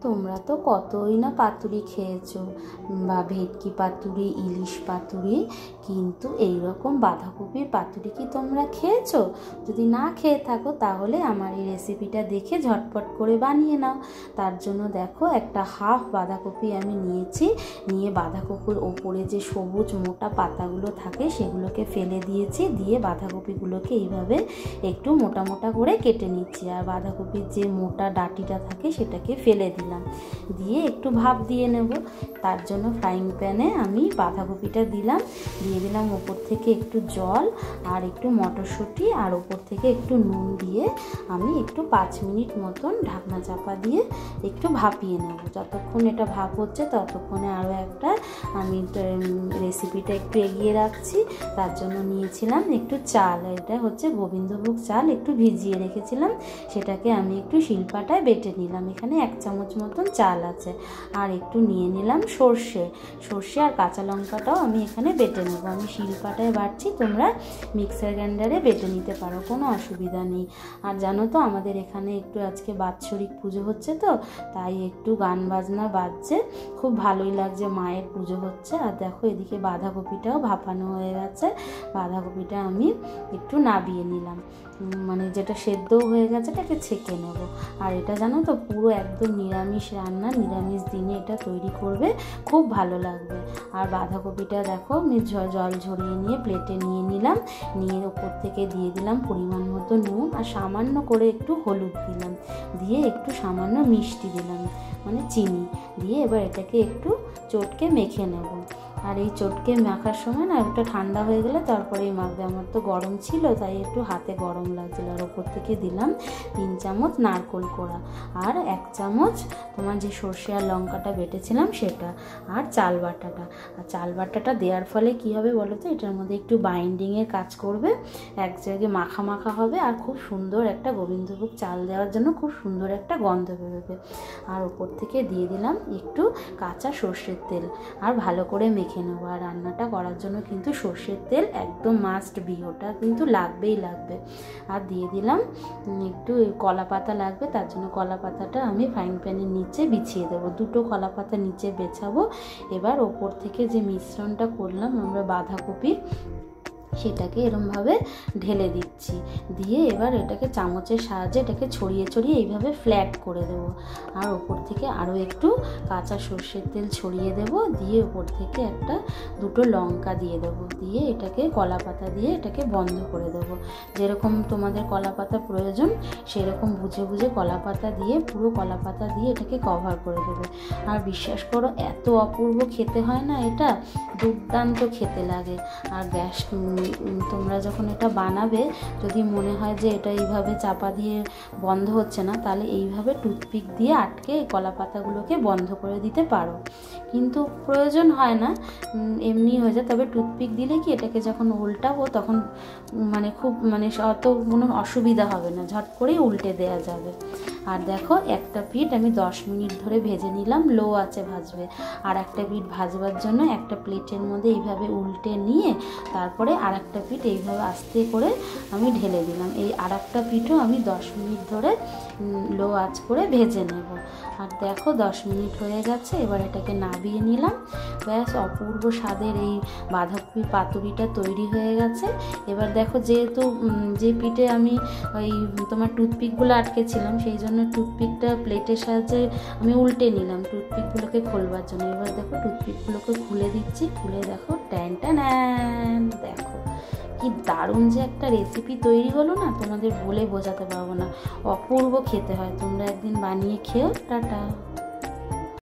তোমরা তো কতই না পাতুরি খেয়েছো, বা ভেটকি পাতুরি, ইলিশ পাতুরি, কিন্তু এই রকম বাঁধাকপির পাতুরি কি তোমরা খেয়েছো? যদি না খেয়ে থাকো তাহলে আমার এই রেসিপিটা দেখে ঝটপট করে বানিয়ে নাও। তার জন্য দেখো একটা হাফ বাঁধাকপি আমি নিয়েছি, নিয়ে বাঁধাকপির ওপরে যে সবুজ মোটা পাতাগুলো থাকে সেগুলোকে ফেলে দিয়েছি, দিয়ে বাঁধাকপিগুলোকে এইভাবে একটু মোটা মোটা করে কেটে নিচ্ছি। আর বাঁধাকপির যে মোটা ডাঁটিটা থাকে সেটাকে ফেলে দিলাম, দিয়ে একটু ভাপ দিয়ে নেব। তার জন্য ফ্রাইং প্যানে আমি বাঁধাকপিটা দিলাম, দিয়ে দিলাম ওপর থেকে একটু জল আর একটু মটরশুঁটি আর ওপর থেকে একটু নুন দিয়ে আমি একটু 5 মিনিট মতন ঢাকনা চাপা দিয়ে একটু ভাপিয়ে নেব। যতক্ষণ এটা ভাপ হচ্ছে ততক্ষণে আরও একটা আমি রেসিপিটা একটু এগিয়ে রাখছি। তার জন্য নিয়েছিলাম একটু চাল, এটা হচ্ছে গোবিন্দভোগ চাল, একটু ভিজিয়ে রেখেছিলাম, সেটাকে আমি একটু শিলপাটায় বেটে নিলাম। এখানে 1 চামচ মতন চাল আছে। আর একটু নিয়ে নিলাম সর্ষে আর কাঁচা লঙ্কাটাও আমি এখানে বেটে নেব। আমি শিলপাটায় বাটছি, তোমরা মিক্সার গ্রাইন্ডারে বেটে নিতে পারো, কোনো অসুবিধা নেই। আর জানো তো আমাদের এখানে একটু আজকে বাৎসরিক পুজো হচ্ছে, তো তাই একটু গান বাজনা বাজছে, খুব ভালোই লাগছে, মায়ের পুজো হচ্ছে। আর দেখো এদিকে বাঁধাকপিটাও ভাপানো হয়ে গেছে, বাঁধাকপিটা আমি একটু নাবিয়ে নিলাম, মানে যেটা সেদ্ধও হয়ে গেছে এটাকে ছেঁকে নেব। আর এটা জানো তো পুরো একদম নিরামিষ রান্না, নিরামিষ দিনে এটা তৈরি করবে, খুব ভালো লাগবে। আর বাঁধাকপিটা দেখো আমি জল ঝরিয়ে নিয়ে প্লেটে নিয়ে নিলাম, নিয়ে ওপর থেকে দিয়ে দিলাম পরিমাণ মতো নুন আর সামান্য করে একটু হলুদ দিলাম, দিয়ে একটু সামান্য মিষ্টি দিলাম মানে চিনি দিয়ে এবার এটাকে একটু চটকে মেখে নেব। আর এই চটকে মাখার সময় না ওটা ঠান্ডা হয়ে গেলে তারপরেই মাখবে। আমার তো গরম ছিল তাই একটু হাতে গরম লাগছিল। আর ওপর থেকে দিলাম 3 চামচ নারকেল কোড়া আর 1 চামচ তোমার যে সর্ষে আর লঙ্কাটা বেটেছিলাম সেটা, আর চাল বাটাটা। আর চাল বাটাটা দেওয়ার ফলে কি হবে বলো তো, এটার মধ্যে একটু বাইন্ডিংয়ের কাজ করবে, এক জায়গায় মাখা মাখা হবে, আর খুব সুন্দর একটা গোবিন্দভোগ চাল দেওয়ার জন্য খুব সুন্দর একটা গন্ধ বেরোবে। আর ওপর থেকে দিয়ে দিলাম একটু কাঁচা সর্ষের তেল, আর ভালো করে মেখে নেবো। আর রান্নাটা করার জন্য কিন্তু সর্ষের তেল একদম মাস্ট বি, ওটা কিন্তু লাগবেই লাগবে। আর দিয়ে দিলাম একটু কলা পাতা লাগবে, তার জন্য কলা পাতাটা আমি ফ্রাইং প্যানের নিচে বিছিয়ে দেবো, 2টো কলা পাতা নিচে বেছাবো। এবার ওপর থেকে যে মিশ্রণটা করলাম আমরা বাঁধাকপির, সেটাকে এরমভাবে ঢেলে দিচ্ছি, দিয়ে এবার এটাকে চামচের সাহায্যে এটাকে ছড়িয়ে ছড়িয়ে এইভাবে ফ্ল্যাট করে দেবো। আর ওপর থেকে আরও একটু কাঁচা সর্ষের তেল ছড়িয়ে দেব, দিয়ে ওপর থেকে 2টো লঙ্কা দিয়ে দেবো, দিয়ে এটাকে কলা পাতা দিয়ে এটাকে বন্ধ করে দেবো। যেরকম তোমাদের কলা পাতা প্রয়োজন সেরকম বুঝে বুঝে কলা পাতা দিয়ে, পুরো কলা পাতা দিয়ে এটাকে কভার করে দেবে। আর বিশ্বাস করো এত অপূর্ব খেতে হয় না, এটা দুর্দান্ত খেতে লাগে। আর গ্যাস তোমরা যখন এটা বানাবে যদি মনে হয় যে এটা এইভাবে চাপা দিয়ে বন্ধ হচ্ছে না, তাহলে এইভাবে টুথপিক দিয়ে আটকে কলা পাতাগুলোকে বন্ধ করে দিতে পারো, কিন্তু প্রয়োজন হয় না, এমনি হয়ে যায়। তবে টুথপিক দিলে কি এটাকে যখন উল্টাবো তখন মানে খুব মানে অত কোনো অসুবিধা হবে না, ঝট করেই উল্টে দেওয়া যাবে। আর দেখো একটা পিঠ আমি 10 মিনিট ধরে ভেজে নিলাম, লো আঁচে ভাজবে। আর একটা পিঠ ভাজবার জন্য একটা প্লেটের মধ্যে এইভাবে উল্টে নিয়ে তারপরে আর একটা পিঠ এইভাবে আস্তে করে আমি ঢেলে দিলাম। এই আর একটা পিঠও আমি 10 মিনিট ধরে লো আঁচ করে ভেজে নেব। আর দেখো 10 মিনিট হয়ে গেছে, এবার এটাকে নাবিয়ে নিলাম, ব্যাস অপূর্ব স্বাদের এই বাঁধাকপি পাতুরিটা তৈরি হয়ে গেছে। এবার দেখো যেহেতু যে পিঠে আমি ওই তোমার টুথপিকগুলো আটকেছিলাম সেই জন্য টুথপিকটা প্লেটের সাহায্যে আমি উল্টে নিলাম টুথপিকগুলোকে খোলবার জন্য। এবার দেখো টুথপিকগুলোকে খুলে দিচ্ছি, খুলে দেখো ট্যান ট্যান, দেখো কি দারুণ যে একটা রেসিপি তৈরি হলো না, তোমাদের বলে বোঝাতে পারবো না, অপূর্ব খেতে হয়। তোমরা একদিন বানিয়ে খেও। টাটা।